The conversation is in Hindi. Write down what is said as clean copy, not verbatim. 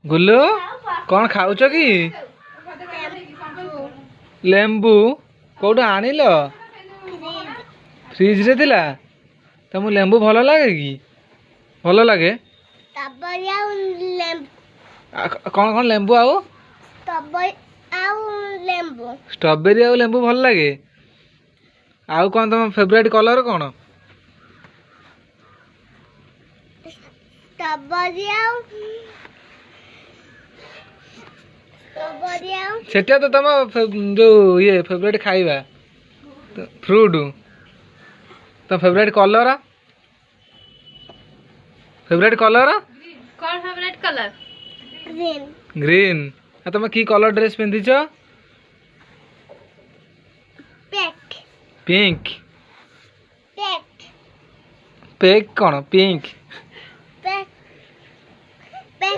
गुल्लू कौन खाऊच कि लेंबू कौटू आनिल फ्रिज रे थिला तुम लेंबू भल लगे कि भल लगे कौन कौन लेंबू आउ स्ट्रॉबेरी आउ लेंबू भल लगे आउ कौन तुम फेवरेट कलर कौन सेटा तो तुम जो ये फेवरेट खाइबा फ्रूट तो फेवरेट कलर कौन फेवरेट कलर ग्रीन तुम की कलर ड्रेस पिंधिच पिंक पेक कौन पिंक